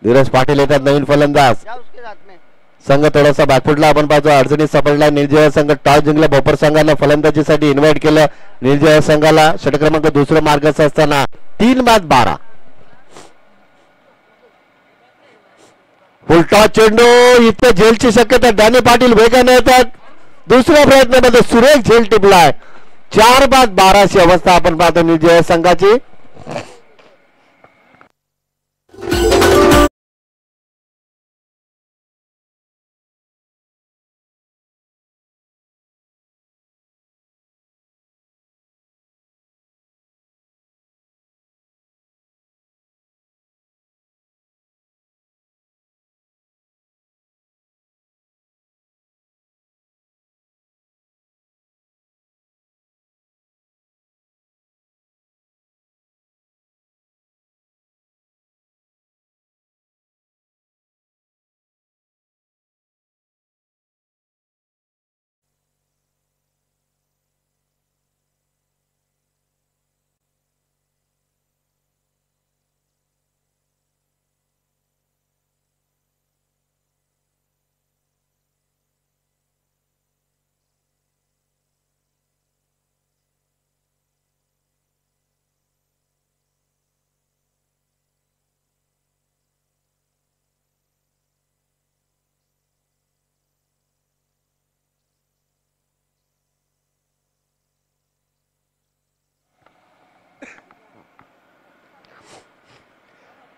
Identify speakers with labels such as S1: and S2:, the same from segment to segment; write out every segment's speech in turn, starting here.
S1: धीरज पाटील येतात नवीन फलंदाज. संघ थोडासा बॅकफुटला आपण पाहतो, अडचणीत सापडला निर्जय संघ. टॉस जिंकला भोपर संघाला फलंदाजीसाठी इन्व्हाइट केलं निर्जय संघाला. षटक क्रमांक दुसरं मार्गास असताना 3-12 फुलटॉस चेंडू. इथं झेलची शक्यता. डॅनी पाटील वेगाने येतात. दुसऱ्या प्रयत्नामध्ये सुरेख झेल टिपलाय. 4-12 अशी अवस्था आपण पाहतो निर्जय संघाची.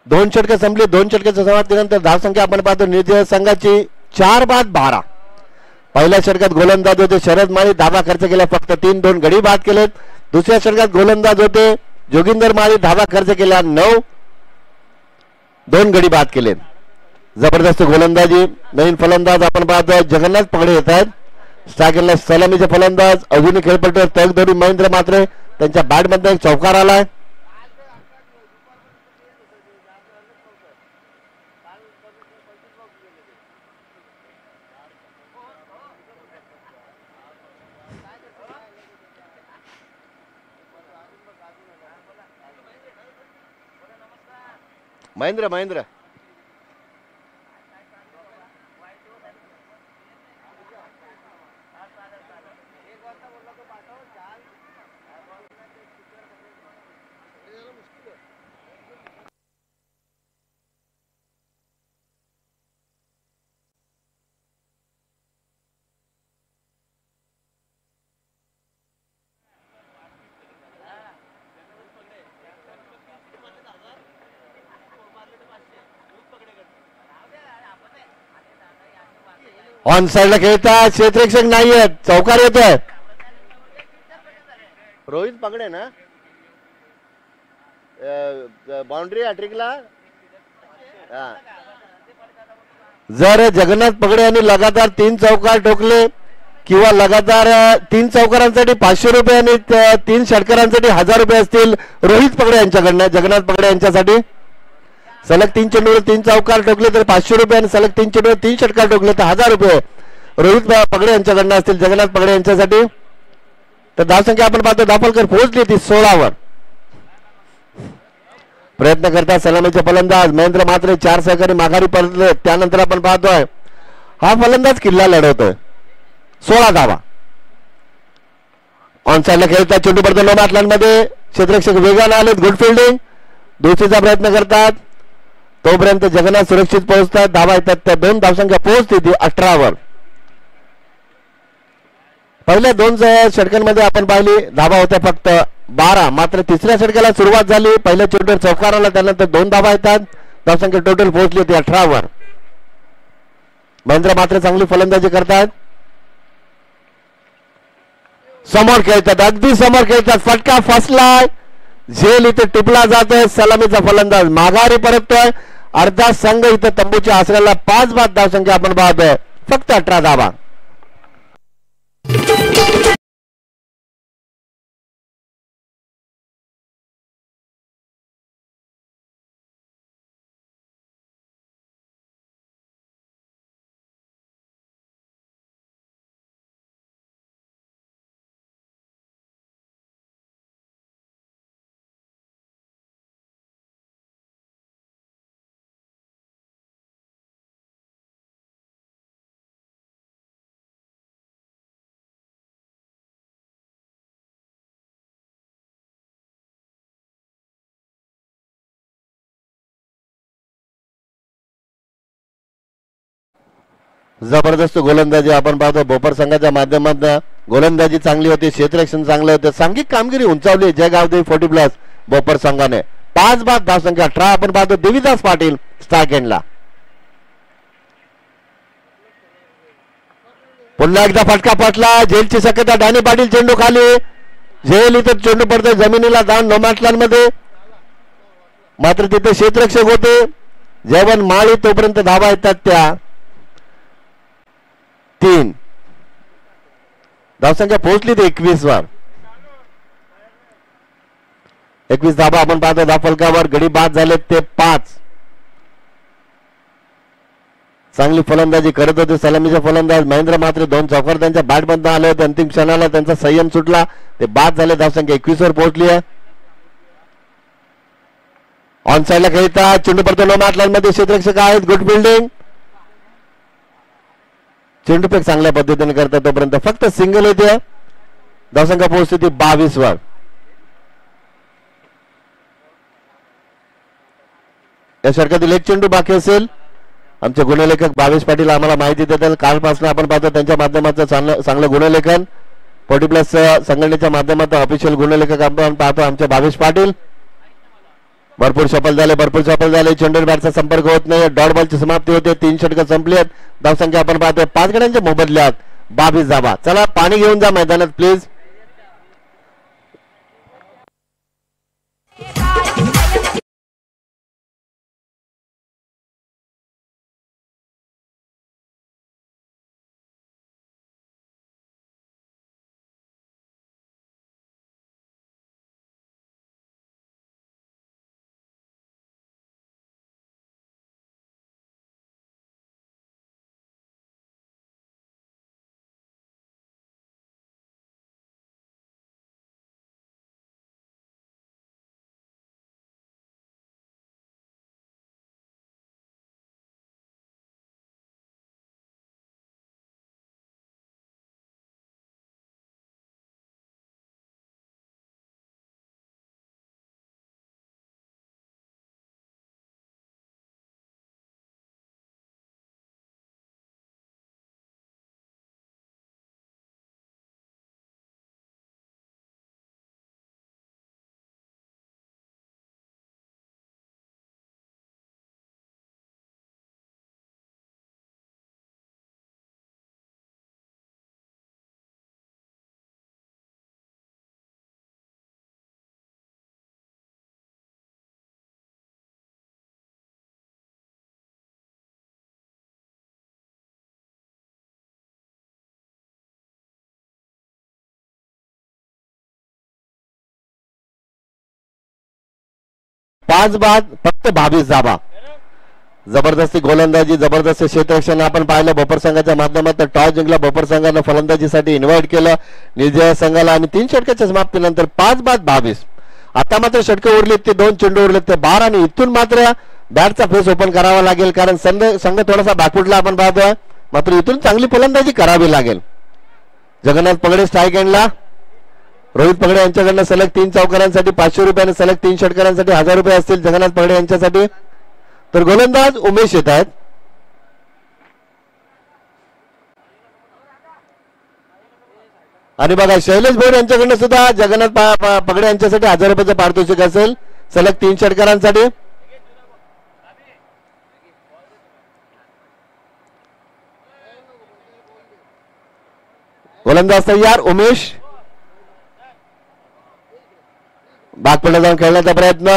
S1: दोन षटके संपली. दोन षटकाच्या समाप्तीनंतर धावसंख्या आपण पाहतो निर्जय संघाची 4-12. पहिल्या षटकात गोलंदाज होते शरद माळी, धाबा खर्च केला फक्त 3. 2 गडी बाद केलेत. दुसऱ्या षटकात गोलंदाज होते जोगिंदर माळी, धाबा खर्च केला 9. 2 गडी बाद केलेत. जबरदस्त गोलंदाजी. नवीन फलंदाज आपण पाहतो जगन्नाथ पगडे येत आहेत. स्ट्रायकरला सलामीचे फलंदाज अजूनही खेळपट्टीवर तग धरून महेंद्र मात्रे. त्यांच्या बॅटमध्ये एक चौकार आलाय. महेंद्र ऑन साइडला खेळतात. क्षेत्ररक्षक नाहीयेत. चौकार येतोय. रोहित पगडे ना बाउंड्री हॅट्रिकला. जर जगन्नाथ पगडे यांनी लगातार 3 चौकार ठोकले किंवा लगातार 3 चौकारांसाठी 500 रुपये आणि 3 षटकारांसाठी 1000 रुपये असतील रोहित पगडे यांच्याकडनं. जगन्नाथ पगडे यांच्यासाठी सलग 3 चेंडूवर 3 चौकार ठोकले तर 500 रुपये आणि सलग 3 चेंडूवर 3 षटकार ठोकले तर 1000 रुपये रोहित पगडे यांच्याकडनं असतील जगन्नाथ पगडे यांच्यासाठी. तर धावसंख्या आपण पाहतो दापोलकर पोहोचली ती 16 प्रयत्न करतात सलामीचे फलंदाज महेंद्र मात्रे. 4 सहकारी माघारी परतले. त्यानंतर आपण पाहतोय हा फलंदाज किल्ला लढवतोय. 16 धावा. ऑन साइडला खेळतात. चेंडू पडतो नो बॅटलँडमध्ये. क्षेत्ररक्षक वेगाने आलेत. Good fielding. दुसरीचा प्रयत्न करतात तोपर्यंत जगन्नाथ सुरक्षित पोहोचतात. धावा येतात त्या 2 धावसंख्या पोहोचते ती 18 पहिल्या 2 षटकांमध्ये आपण पाहिली धावा होत्या फक्त 12. मात्र तिसऱ्या षटकाला सुरुवात झाली. पहिल्या चेंडूवर चौकार आला. त्यानंतर 2 धावा येतात. धावसंख्या टोटल पोहोचली होती 18 महेंद्र मात्र चांगली फलंदाजी करतात. समोर खेळतात. अगदी समोर खेळतात. फटका फसलाय. झेल इथे टिपला जातोय. सलामीचा फलंदाज माघारी परततोय. अर्धा संघ इथे तंबूच्या आसऱ्याला 5-5 धावसंख्या आपण पाहतोय. फक्त 18 धावा. जबरदस्त गोलंदाजी आपण पाहतो बोपर संघाच्या माध्यमातून. गोलंदाजी चांगली होती, क्षेत्ररक्षण चांगलं होतं, सांघिक कामगिरी उंचावली जयगावदेवी 40+ बोपर संघाने. 5 बाद धावसंख्या 18 आपण पाहतो देवीदास पाटील स्ट्राइक एंडला. पुन्हा एकदा फटका पटला, झेलची शक्यता. डॅनी पाटील चेंडू खाली, झेल इथं चेंडू पडतोय जमिनीला जाऊन नोमॅटलांमध्ये, मात्र तिथे क्षेत्ररक्षक होते जयवन माळी. तोपर्यंत धावा येतात त्या 3. धावसंख्या पोहोचली ते 21 वर. 21 धावा आपण पाहतो धावफलकावर. गडी बाद झाले ते 5. चांगली फलंदाजी करत होते सलामीचे फलंदाज महेंद्र. मात्र 2 चौकार त्यांच्या बॅटमधून आले होते. अंतिम क्षणाला त्यांचा संयम सुटला, ते बाद झाले. धावसंख्या 21 वर पोहोचली आहे. ऑन साइडला खेळतात, चेंडू पडतो नो मॅट लाईन मध्ये. क्षेत्ररक्षक आहेत, गुड बिल्डिंग. चेंडू फेक चांगल्या पद्धतीने करतात तोपर्यंत फक्त सिंगल येते. धावसंख्या पोहोचते ती 22 वर. या षटकातील एक चेंडू बाकी असेल. आमचे गुणलेखक भावेश पाटील आम्हाला माहिती देतात. कालपासून आपण पाहतो त्यांच्या माध्यमातून चांगलं गुणलेखन. 40+ संघटनेच्या माध्यमातून ऑफिशियल गुणलेखक आपण पाहतो आमचे भावेश पाटील. भरपूर सफल झाले. चेंडू बॅटचा संपर्क होत नाही. डॉट बॉलची समाप्ती होते. 3 षटकं संपली आहेत. धावसंख्या आपण पाहतोय 5 गड्यांच्या मोबदल्यात 22 धावा. चला पाणी घेऊन जा मैदानात प्लीज. पाच बाद फक्त 22 धावा. जबरदस्ती गोलंदाजी, जबरदस्त क्षेत्ररक्षण आपण पाहिलं बोपर संघाच्या माध्यमातून. टॉस जिंकला बोपर संघानं, फलंदाजीसाठी इन्व्हाइट केलं निर्जय संघाला आणि 3 षटकाच्या समाप्तीनंतर 5 बाद 22. आता मात्र षटकं उरलीत ते 2 चेंडू उरलेत ते 12 आणि इथून मात्र बॅटचा फेस ओपन करावा लागेल कारण संघ थोडासा बॅकफुटला आपण पाहतोय. मात्र इथून चांगली फलंदाजी करावी लागेल. जगन्नाथ पगडे स्ट्राइक एंडला. रोहित पगडे यांच्याकडनं सलग 3 चौकारांसाठी 500 रुपये आणि सलग 3 षटकारांसाठी 1000 रुपये असतील जगन्नाथ पगडे यांच्यासाठी. तर गोलंदाज उमेश येत आहेत. आणि बघा शैलेश भोर यांच्याकडनं सुद्धा जगन्नाथ पगडे यांच्यासाठी 1000 रुपयाचं पारितोषिक असेल सलग 3 षटकारांसाठी. गोलंदाज तयार उमेश. बागपडला जाऊन खेळण्याचा प्रयत्न.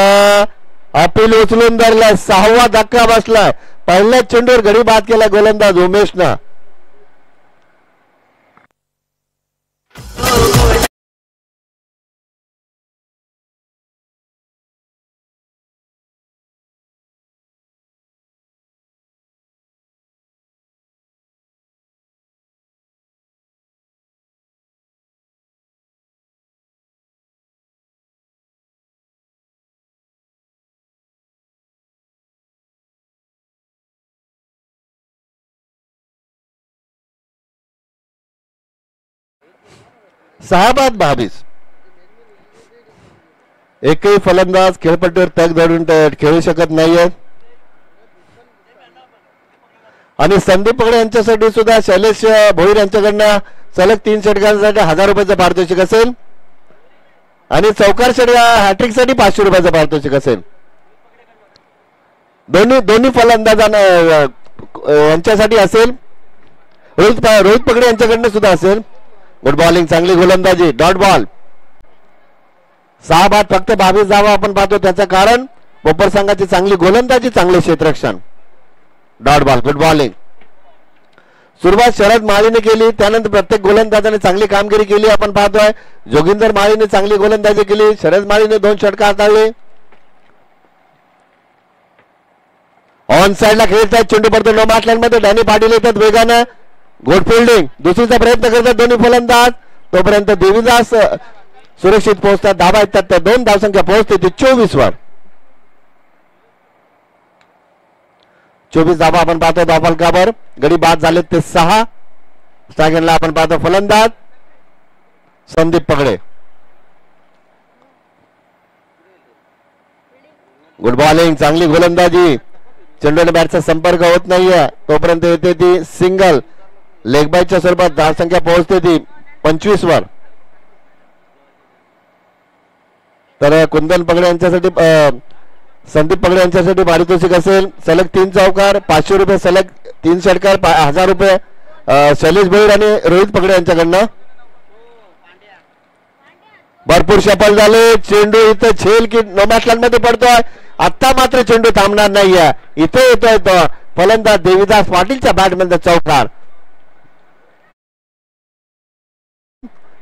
S1: अपील उचलून धरलाय. 6वा धक्का बसलाय. पहिल्याच चेंडूवर गडी बाद केला गोलंदाज उमेशनं. सहा बाद 22. एकही फलंदाज खेळपट्टीवर तग धरून खेळू शकत नाहीये. आणि संदीप पगडे यांच्यासाठी सुद्धा शैलेश भोईर यांच्याकडनं सलग 3 षटकांसाठी 1000 रुपयाचं पारितोषिक असेल आणि चौकार षटका हॅट्रिक साठी 500 रुपयाचं पारितोषिक असेल. दोन्ही फलंदाजांना यांच्यासाठी असेल. रोहित पगडे यांच्याकडनं सुद्धा असेल. गुड बॉलिंग, चांगली गोलंदाजी, डॉट बॉल. 6 बाद फक्त 22 धावा आपण पाहतो. त्याचं कारण बोपर संघाची चांगली गोलंदाजी, चांगले क्षेत्ररक्षण, डॉट बॉल, गुड बॉलिंग. सुरुवात शरद माळीने केली, त्यानंतर प्रत्येक गोलंदाजाने चांगली कामगिरी केली आपण पाहतोय. जोगिंदर माळीने चांगली गोलंदाजी केली, शरद माळीने 2 षटक हाताळले. ऑन साइडला खेळतात, चेंडू पडतो नो मार्क लाईन मध्ये. डॅनी पाटील येतात वेगानं, गुड फिल्डिंग, दुसरीचा प्रयत्न करतात दोन्ही फलंदाज. तोपर्यंत देवीदास सुरक्षित पोहोचतात. धावा येतात, त्या 2 धावसंख्या पोहोचते ती 24 वर. 24 धावा आपण पाहतो धावफलकावर. गडी बाद झाले ते 6. सेकंडला आपण पाहतो फलंदाज संदीप पगडे. गुड बॉलिंग, चांगली गोलंदाजी. चेंडूने बॅटचा संपर्क होत नाहीये तोपर्यंत येते ती सिंगल. लेग बायच्या स्वरूपात धावसंख्या पोहोचते ती 25 वर. तर कुंदन पगडे यांच्यासाठी संदीप पगडे यांच्यासाठी पारितोषिक असेल सलग 3 चौकार, 500 रुपये सलग 3 षटकार, 1000 रुपये शैलेश भोईर आणि रोहित पगडे यांच्याकडनं. भरपूर सफल झाले. चेंडू इथं छेल की नोमॅटलँड मध्ये पडतोय. आता मात्र चेंडू थांबणार नाहीये. इथे येतोय तो फलंदाज देवीदास पाटीलच्या बॅटमध्ये चौकार.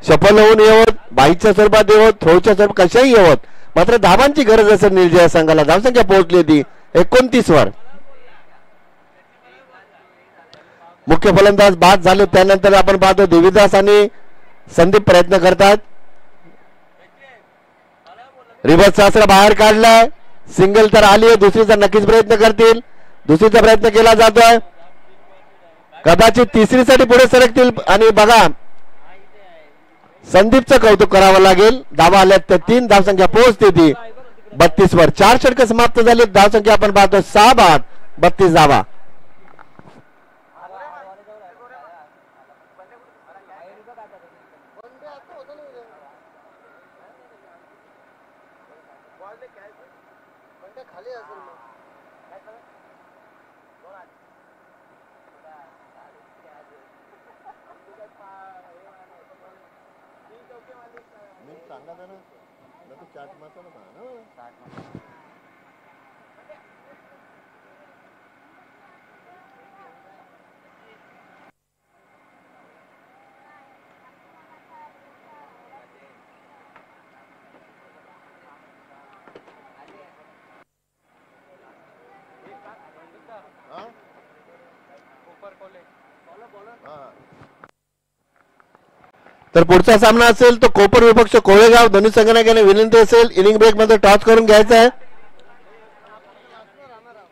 S1: सफल होऊन येवत, बाईच्या स्वरूपात येवत, थ्रोच्या स्वरूपात कशाही येवत, मात्र धावांची गरज असेल निर्जय संघाला. धावसंख्या पोहोचली ती 29 वर. मुख्य फलंदाज बाद झाले, त्यानंतर आपण पाहतो देवीदास आणि संदीप प्रयत्न करतात. रिव्हर्स शास्त्र बाहेर काढलाय. सिंगल तर आली आहे, दुसरीचा नक्कीच प्रयत्न करतील. दुसरीचा प्रयत्न केला जातोय, कदाचित तिसरीसाठी पुढे सरकतील. आणि बघा संदीपचं कौतुक करावं लागेल. धावा आल्या तर 3 धावसंख्या पोहोचते ती 32 वर. 4 षटकं समाप्त झाली. धावसंख्या आपण पाहतो 6 बाद 32 धावा. तर पुढचा सामना असेल तो कोपर विपक्ष कोळेगाव. दोन्ही संघटनांना विनंती असेल इनिंग ब्रेक मध्ये टॉस करून घ्यायचा आहे.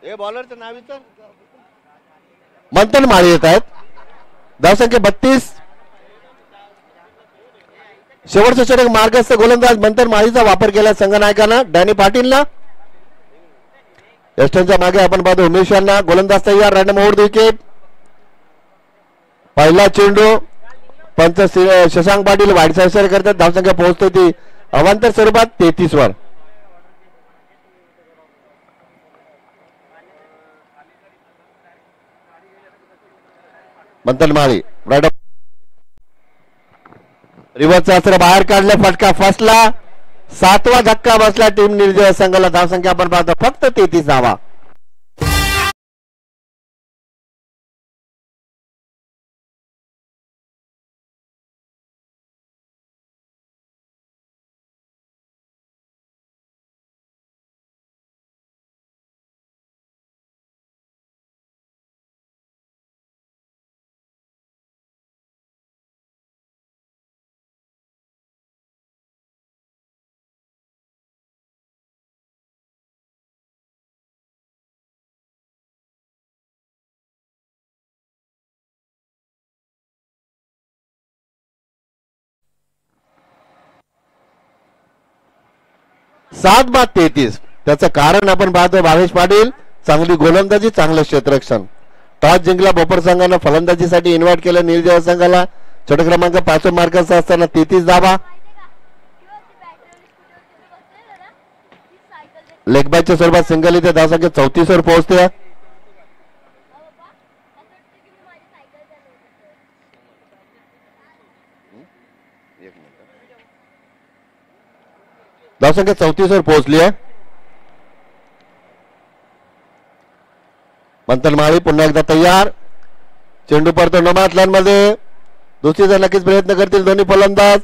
S1: हे बॉलरचं नाव विचार. मंथन माळी येत आहेत. धावसंख्या 32. शेवटचं षटक मार्गस्थ गोलंदाज मंथन माळीचा वापर केला संघनायकांना डॅनी पाटीलला. यष्टांच्या मागे आपण पाहतो उमेश यांना. गोलंदाज तयार, रॅन्डम ओव्हर विकेट. पहिला चेंडू पंच शशांक पाटील वाईट साईड करतात. धावसंख्या पोहोचते ती अवांतर स्वरूपात 33 वर. मंथन माळी रिव्हर्सचा अस्त्र बाहेर काढलं, फटका फसला. 7वा धक्का बसला टीम निर्जय संघाला. धावसंख्या आपण पाहतो फक्त 33 धावा. सात बाद 33. त्याचं कारण आपण पाहतो भावेश पाटील चांगली गोलंदाजी, चांगलं क्षेत्ररक्षण. टॉस जिंकला भोपर संघानं फलंदाजीसाठी इन्व्हाइट केलं निर्जय संघाला छोटे क्रमांक 5 मार्काचा असताना 33 धावा लेग बायच्या स्वरूपात सिंगल इथे धावसंख्या 34 वर पोहोचते धावसंख्या 34 वर पोहोचली आहे मंथनमाळी पुन्हा एकदा तयार चेंडू पडतो नमातल्यांमध्ये दुसरी जर नक्कीच प्रयत्न करतील दोन्ही फलंदाज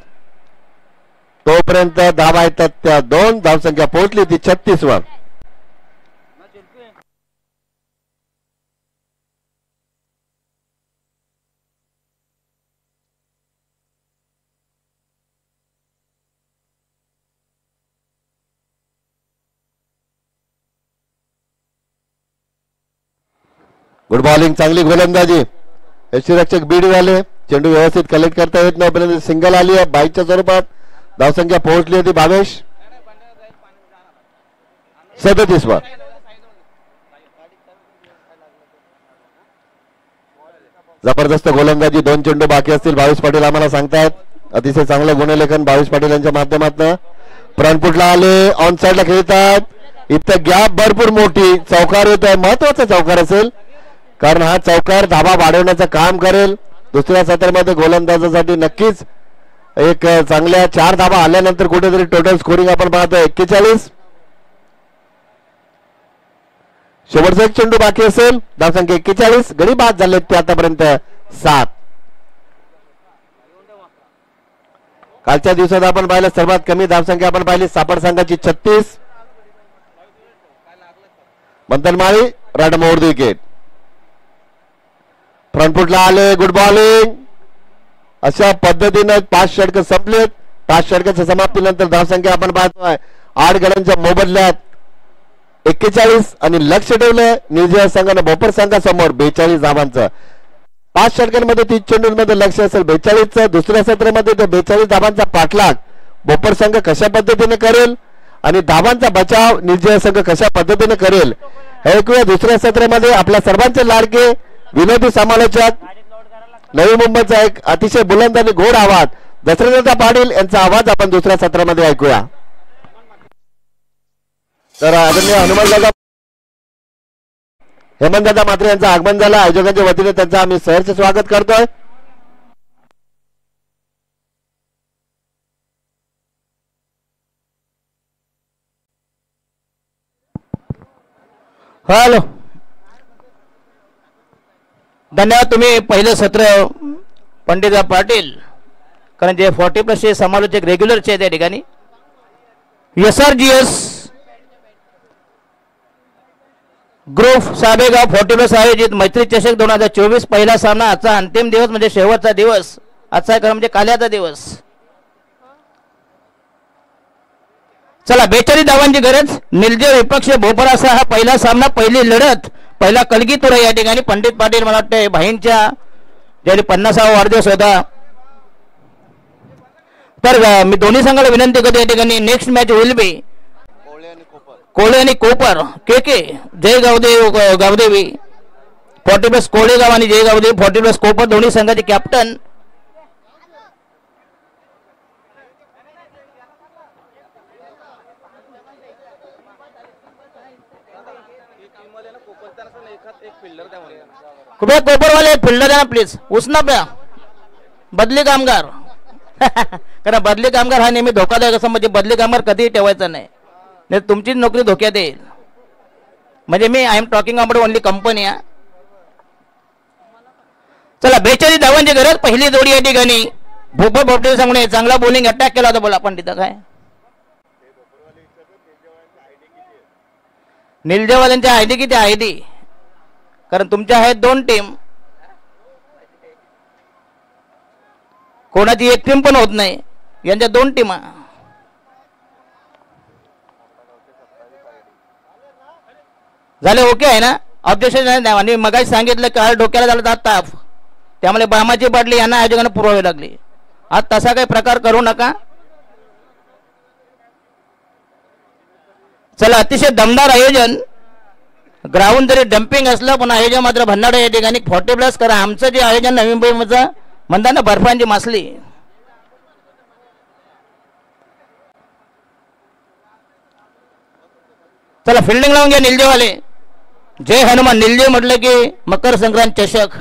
S1: तोपर्यंत धावा येतात त्या 2 धावसंख्या पोहोचली ती 36 वर गुड बॉलिंग चांगली गोलंदाजी यष्टीरक्षक बीड झाले चेंडू व्यवस्थित कलेक्ट करता येत नाही सिंगल आली आहे बाईकच्या स्वरूपात धावसंख्या पोहोचली होती 22 37 वर जबरदस्त गोलंदाजी 2 चेंडू बाकी असतील 22 पाटील आम्हाला सांगतायत अतिशय चांगलं गुणलेखन 22 पाटील यांच्या माध्यमातून फ्रंटफुटला आले ऑन साइडला खेळतात इथं गॅप भरपूर मोठी चौकार येत आहे महत्वाचा चौकार असेल कारण हा चौकार धाबा वाढवण्याचं काम करेल दुसऱ्या सत्रामध्ये गोलंदाजासाठी नक्कीच एक चांगल्या 4 धाबा आल्यानंतर कुठेतरी टोटल स्कोरिंग आपण पाहतोय 41 शेवटचा एक चेंडू बाकी असेल धावसंख्या 41 गडी बाद झाले ते आतापर्यंत 7 कालच्या दिवसात आपण पाहिलं सर्वात कमी धावसंख्या आपण पाहिली सापड संघाची 36 मंथनमाळी रन मोर द विकेट फ्रंटफुटला आले गुड बॉलिंग अशा पद्धतीने 5 षटक संपलेत 5 षटकाच्या समाप्तीनंतर धावसंख्या आपण पाहतोय 8 गड्यांच्या मोबदल्यात 41 आणि लक्ष ठेवलं निर्जय संघानं भोपर संघासमोर 42 धावांचं 5 षटकांमध्ये 30 चेंडूंमध्ये लक्ष असेल 42चं दुसऱ्या सत्रामध्ये तो 42 धावांचा पाठलाग भोपर संघ कशा पद्धतीने करेल आणि धावांचा बचाव निर्जय संघ कशा पद्धतीने करेल हे ऐकूया दुसऱ्या सत्रामध्ये आपल्या सर्वांचे लाडके विनोदी समालोचक नवी मुंबईचा एक अतिशय बुलंद आणि गोड आवाज दशरथ पाटील यांचा आवाज आपण दुसऱ्या सत्रामध्ये ऐकूया तर आदरणीय हनुमानदादा हेमंतदादा मात्रे यांचं आगमन झालं आयोजकांच्या वतीने त्यांचं आम्ही सहर्ष स्वागत करतोय
S2: हॅलो धन्यवाद तुम्ही पहिलं सत्र पंडितराव पाटील कारण जे 40+ चे समालोचक रेग्युलरचे त्या ठिकाणी SRGS ग्रुप साबेगाव 40+ आयोजित मैत्री चषक 2024 पहिला सामना आजचा अंतिम दिवस म्हणजे शेवटचा दिवस आजचा खरं म्हणजे काल्याचा दिवस चला 42 धावांची गरज निर्जय विपक्ष भोपराचा हा पहिला सामना पहिली लढत पहिला कलगीतुरा या ठिकाणी पंडित पाटील मला वाटतं भाईंच्या ज्यावेळी 50वा वाढदिवस होता तर मी दोन्ही संघाला विनंती करतो या ठिकाणी नेक्स्ट मॅच होईल बी कोळे आणि कोपर के जय गावदेव गावदेवी 40+ कोळेगाव आणि जय गावदेवी 40+ कोपर दोन्ही संघाचे कॅप्टन कृपया कोपरवाले एक फिल्डर द्या प्लीज उसना प्या बदली कामगार कारण बदली कामगार हा नेहमी धोकादायक असं म्हणजे बदली कामगार कधीही ठेवायचा नाही तुमची नोकरी धोक्यात येईल म्हणजे मी I am talking about only company चला 42 धावांची गरज पहिली जोडी या ठिकाणी भोपर भोपटे सांगणे चांगला बॉलिंग अटॅक केला होता बोला आपण तिथं काय निलजेवाल्यांच्या आयडी किती आयडी कारण तुमच्या आहेत 2 टीम कोणाची एक टीम पण होत नाही यांच्या 2 टीमा झाले ओके आहे ना ऑब्जेक्शन नाही आणि मगाशी सांगितलं काल डोक्याला झालं जात ताप त्यामुळे बामाची बाटली यांना आयोजकांना पुरवावी लागली आज तसा काही प्रकार करू नका चला अतिशय दमदार आयोजन ग्राउंड जरी डम्पिंग असलं पण आयोजन मात्र भन्नाड या ठिकाणी 40+ करा. आमचं जे आयोजन नवी मुंबईचं म्हणतात ना बर्फांची मासली. चला फिल्डिंग लावून घ्या निलजेवाले. जय हनुमान. निलजे म्हटलं की मकर संक्रांत चषक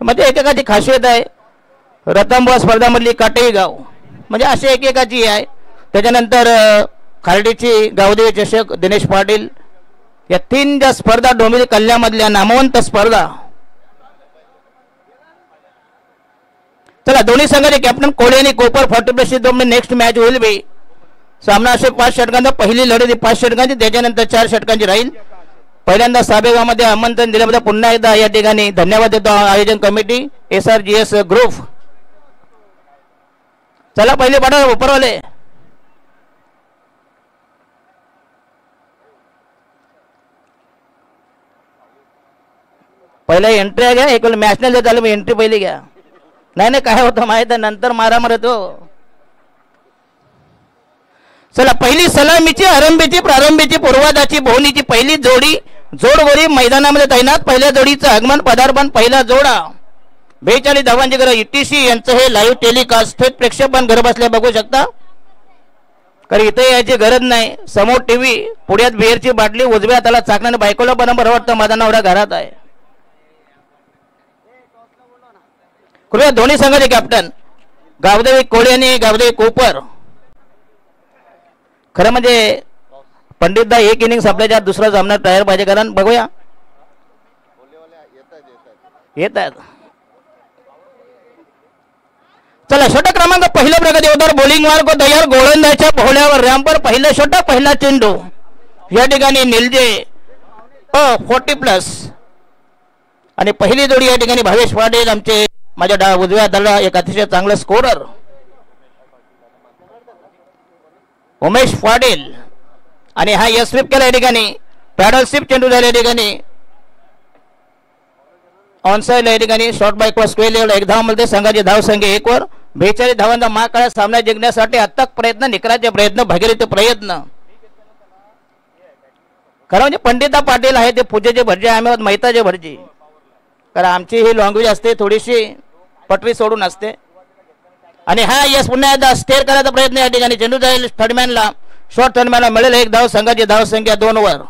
S2: म्हणजे एकेकाची खासियत आहे. रतनबुवा स्पर्धामधली काटेई गाव म्हणजे असे एकेकाची आहे. त्याच्यानंतर खार्डीची गावदेवी चषक दिनेश पाटील. या 3 ज्या स्पर्धा डोंबिवली कल्याणमधल्या नामवंत स्पर्धा. चला दोन्ही संघाचे कॅप्टन कोळी आणि कोपर 40+ दोन नेक्स्ट मॅच होईल बी. सामना असे 5 षटकांचा. पहिली लढत 5 षटकांची त्याच्यानंतर 4 षटकांची राहील. पहिल्यांदा साबेगावमध्ये आमंत्रण दिल्याबद्दल पुन्हा एकदा या ठिकाणी धन्यवाद देतो आयोजन कमिटी SRGS ग्रुप. चला पहिले पाठवा उपरवाले. पहिला एंट्री घ्या. एक मॅच नाही झालं मग एंट्री पहिली घ्या. नाही काय होतं माहित आहे नंतर मारामार येतो. चला पहिली सलामीची आरंभीची प्रारंभीची पूर्वादाची बोहनीची पहिली जोडी जोडगोरी मैदानामध्ये तैनात. पहिल्या जोडीचं आगमन पदार्पण पहिला जोडा 42 धावांची गरज. ETC यांचं हे लाईव्ह टेलिकास्ट थेट प्रेक्षेपण घर बसल्या बघू शकता. कारण इथे यायची गरज नाही. समोर टीव्ही पुढ्यात बिअरची बाटली उजव्या हाताला चाकण्याने बायकोला पण नंबर वाटतं मैदानावर घरात आहे. कृपया दोन्ही संघाचे कॅप्टन गावदेवी कोळी आणि गावदेवी कोपर. खरं म्हणजे पंडितदा एक इनिंग आपल्याच्या दुसरा सामना तयार पाहिजे. कारण बघूया येतात. चला षटक क्रमांक पहिला प्रगती होणार. बॉलिंग मार्ग तयार. गोलंदाजच्या भोवल्यावर रॅम्पर पहिलं षटक पहिला चेंडू या ठिकाणी निलजे 40+ आणि पहिली जोडी या ठिकाणी भावेश पाटील आमचे माझ्या उजव्या हाताला एक अतिशय चांगलं स्कोरर उमेश पाटील. आणि हा यश स्वीप केला या ठिकाणी. पॅडल स्वीप चेंडू झाला या ठिकाणी. ऑनसाइड या ठिकाणी शॉर्ट बाय क्रॉस स्क्वेअर एक धाव मिळते. संघाची धाव संख्या 1 वर. 42 धावांचा महाकाळा सामना जिंकण्यासाठी अथक प्रयत्न निकराचे प्रयत्न भगीरथ प्रयत्न. खरं म्हणजे पंडिता पाटील आहे ते पूजेचे भटजी आम्ही आहोत मैताचे भटजी. कारण आमची ही लँग्वेज असते थोडीशी पटरी सोडून असते. आणि हा यश पुन्हा एकदा स्टेअर करायचा प्रयत्न या ठिकाणी. चेंडू जाईल थर्डमॅनला. शॉर्ट थर्डमॅनला मिळेल 1 धाव. संघाची धाव संख्या 2 वर.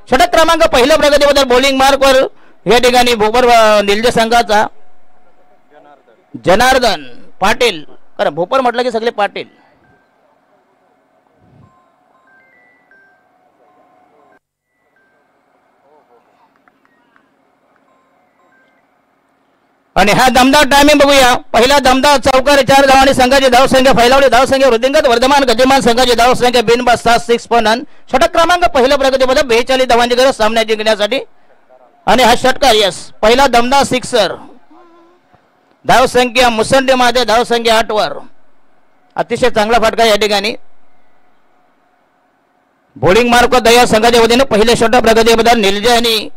S2: षटक क्रमांक पहिल्या प्रगतीबद्दल बॉलिंग मार्कवर या ठिकाणी भोपर निलजे संघाचा जनार्दन पाटील. कारण भोपर म्हटलं की सगळे पाटील. आणि हा दमदार टायमिंग बघूया. पहिला दमदार चौकार 4 धाव आणि संघाची धाव संख्या फैलावली. धाव संख्या वृद्धिंगत वर्धमान गजमान संघाची धाव संख्या बिनबाद 7 पण. षटक क्रमांक पहिल्या प्रगतीमध्ये 42 धावांची गरज सामना जिंकण्यासाठी. आणि हा षटकार यस पहिला दमदार सिक्सर. धाव संख्या मुसंडी मध्ये धाव संख्या 8 वर. अतिशय चांगला फटका या ठिकाणी. बॉलिंग मार्क दया संघाच्या वतीने पहिले षटक प्रगतीबद्दल निलजे आणि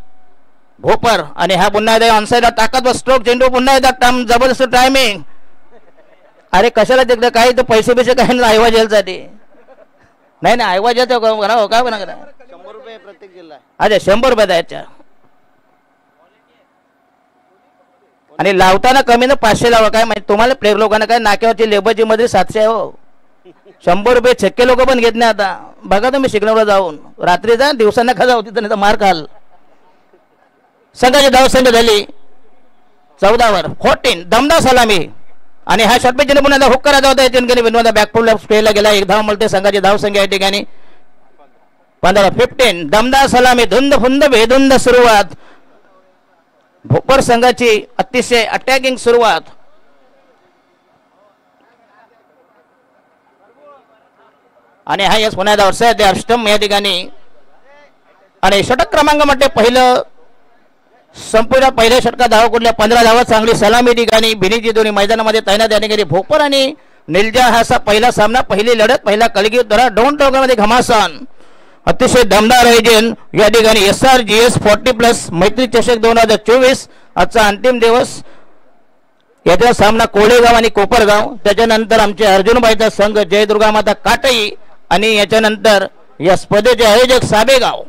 S2: भोपर. आणि हा पुन्हा एकदा ऑनसाइड ताकदवर स्ट्रोक चेंडू पुन्हा एकदा जबरदस्त टायमिंग. अरे कशाला तिकडे काही तर पैसे काही नाही आयवा जेलसाठी. नाही आयवा जेल काय म्हणा 100 रुपये प्रत्येक जिल्हा. अच्छा 100 रुपये द्यायच्या. आणि लावताना कमी ना 500 लावा. काय माहिती तुम्हाला प्लेअर लोकांना काय नाक्यावरची लेबरची मध्ये 700 आहे हो. 100 रुपये छक्के लोक पण घेत नाही आता. बघा तुम्ही शिकण्यावर जाऊन रात्री जा दिवसांना खा जाऊ तिथं मार खाल. संघाची धाव संख्या झाली 14 वर. 14 दमदार सलामी. आणि हा षटपेचीने पुन्हा हुक करायचा होता. याच्याने विनोदा बॅकफुल स्पेला गेला. 1 धाव मिळते. संघाची धाव संख्या या ठिकाणी 15 दमदार सलामी. धुंद फुंद बेधुंद सुरुवात. भोपर संघाची अतिशय अटॅकिंग सुरुवात. आणि हा यश पुन्हा वर्षा ते अष्टम या ठिकाणी. आणि षटक क्रमांक मध्ये पहिलं संपूर्ण पहिल्या षटकात धावा कुठल्या 15 धावा. चांगली सलामी ठिकाणी भिनीची दोन्ही मैदानामध्ये तैनात याने गेली. भोपर आणि निलजा हा पहिला सामना पहिली लढत पहिला कलगी दरा डोन टोकामध्ये घमासान. अतिशय दमदार आयोजन या ठिकाणी. SRGS 40+ मैत्री चषक 2024 आजचा अंतिम दिवस. याचा सामना कोळेगाव आणि कोपरगाव. त्याच्यानंतर आमचे अर्जुनबाईचा संघ जयदुर्गा माता काटई. आणि याच्यानंतर या स्पर्धेचे आयोजक साबेगाव.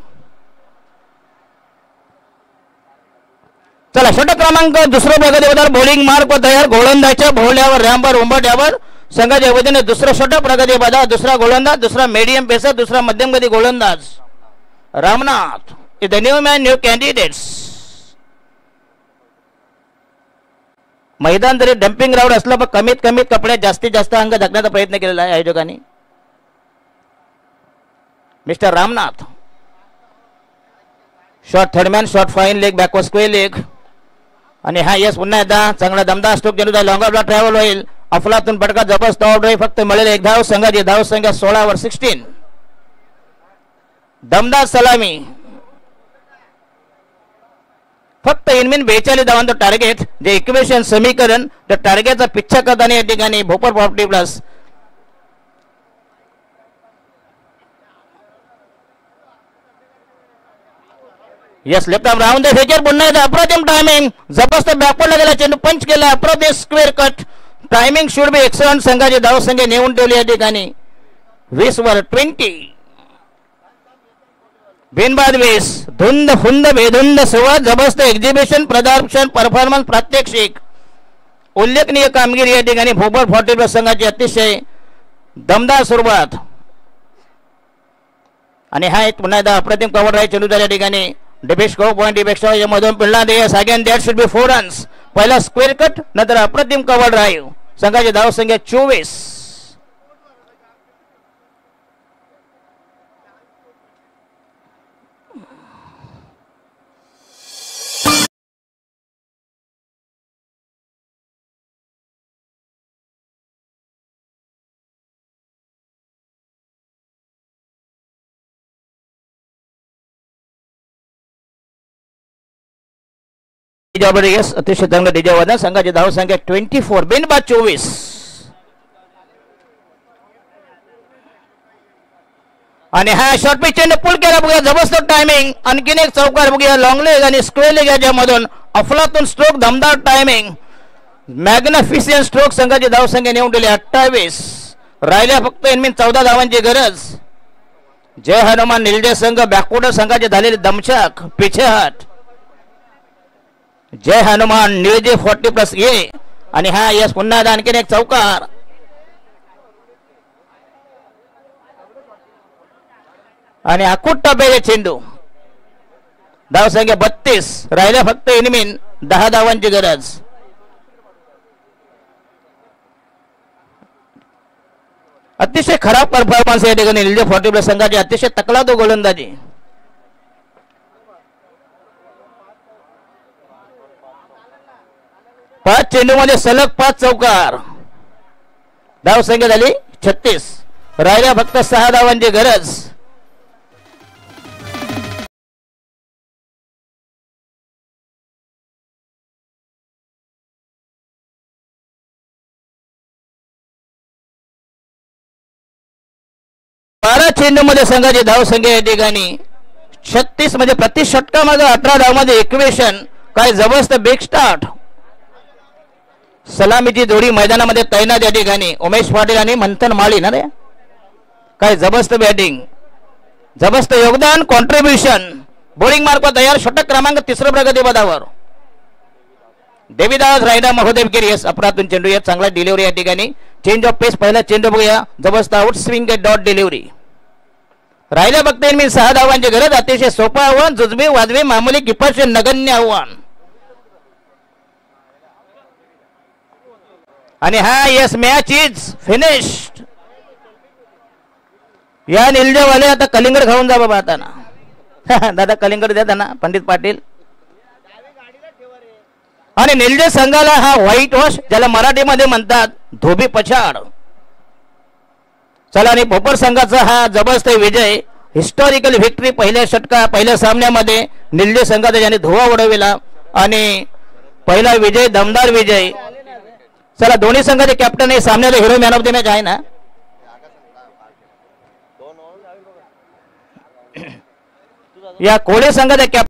S2: चला षटक क्रमांक दुसरं प्रगती बदल बॉलिंग मार्क तयार गोलंदाजच्या भोवल्यावर रॅम्बर उंबरठ्यावर संघाच्या वतीने दुसरं षटक प्रगती बदल दुसरा गोलंदाज दुसरा मीडियम पेसर दुसरा मध्यम गती गोलंदाज Ramnath is the new man new candidates. मैदान जरी डम्पिंग ग्राउंड असलं पण कमीत कमी कपड्यात जास्तीत जास्त अंग झाकण्याचा प्रयत्न केलेला आहे आयोजकांनी. Mister Ramnath short third man short fine leg backward square leg आणि हा यस पुन्हा एकदा चांगला दमदार स्ट्रोक चेंडूचा लॉंग ऑफला ट्रॅव्हल होईल. अफलातून फटका जबरदस्त आउट होईल. फक्त मिळेल एक धाव. संघाची धाव संख्या 16 वर 16. दमदार सलामी फक्त इनमिन 42 धावांचं टार्गेट जे इक्वेशन समीकरण त्या टार्गेटचा पिच्छा करताना या ठिकाणी भोपर प्रॉपर्टी प्लस यस लेफ्ट आर्म राऊंड द फेचर पुन्हा एकदा अप्रतिम टायमिंग जबरदस्त बॅकवर्डला गेला चेंडू पंच केला अप्रतिम square cut timing should be excellent. संघाची धाव संख्या नेऊन ठेवली या ठिकाणी 20 वर 20. बिनबाद 20 धुंद फुंद बेधुंद सुरुवात जबरदस्त एक्झिबिशन प्रदर्शन परफॉर्मन्स प्रात्यक्षिक उल्लेखनीय कामगिरी या ठिकाणी भोपर 40 संघाची अतिशय दमदार सुरुवात आणि हा एक पुन्हा एकदा अप्रतिम कव्हर आहे चेंडू या ठिकाणी डिबेश गो पॉईंट डिबेक्सच्या यामधून पिल्ला they again that should be 4 runs. पहिला स्क्वेअर कट नंतर अप्रतिम कव्हर ड्राईव्ह. संघाची धाव संख्या 24. जबरदस्त अतिशय चांगलं डीजे वादन. संघाची धाव संख्या 24 बिनबाद 24. आणि हा शॉर्ट पिच चेंडू पुल केला बघूया जबरदस्त टायमिंग. आणखीन एक चौकार बघूया लॉंग लेग आणि स्क्वेअर लेग याच्यामधून अफलातून स्ट्रोक दमदार टायमिंग मॅग्निफिशियंट स्ट्रोक. संघाची धाव संख्या नेऊन ठेवली 28. राहिल्या फक्त इनमिन 14 धावांची गरज. जय हनुमान निलजे संघ बॅकवर्ड संघाचे झालेले दमछाक पिछेहाट. जय हनुमान निळजे 40+ ये आणि हा यस पुन्हा आणखीन एक चौकार आणि अकुट टप्प्याचे चेंडू. धाव संख्या 32. राहिल्या फक्त इनमिन 10 धावांची गरज. अतिशय खराब परफॉर्मन्स या ठिकाणी निळजे 40+ संघाची अतिशय तकला तो गोलंदाजी. 5 चेंडूमध्ये सलग 5 चौकार. धाव संख्या झाली 36. राहिल्या फक्त 6 धावांची गरज. बारा चेंडूमध्ये संघाची धाव संख्या या ठिकाणी 36 म्हणजे प्रति षटकामध्ये 18 धावांमध्ये इक्वेशन. काय जबरदस्त बिग स्टार्ट. सलामीची जोडी मैदानामध्ये तैनात या ठिकाणी उमेश पाटील आणि मंथन माळी ना रे. काय जबरदस्त बॅटिंग जबरदस्त योगदान कॉन्ट्रीब्युशन. बॉलिंग मार्क तयार षटक क्रमांक 3 प्रगती पदावर देवीदास रायडा महोदय केरियस अपरातून चेंडू या चांगला डिलिव्हरी या ठिकाणी चेंज ऑफ पेस. पहिला चेंडू बघूया जबरदस्त आउट स्विंग डॉट डिलिव्हरी. राहिल्या बघते मी 6 धावांची गरज. अतिशय सोपं आव्हान जुजबी वाजवी मामूली किपरचे नगण्य आव्हान आणि हा यस मॅच इज फिनिश्ड. या निलजेवाले आता कलिंगड खाऊन जा बाबा आता ना दादा कलिंगड द्या त्यांना पंडित पाटील. आणि निलजे संघाला हा व्हाईट वॉश ज्याला मराठीमध्ये म्हणतात धोबी पछाड. चला आणि भोपर संघाचा हा जबरदस्त विजय हिस्टॉरिकल विक्ट्री. पहिल्या सामन्यामध्ये निलजे संघाचा ज्याने धुवा उडविला आणि पहिला विजय दमदार विजय. चला दोन्ही संघाचे कॅप्टन हे सामन्याला hero man of the match आहे ना. या कोळे संघाचे कॅप्टन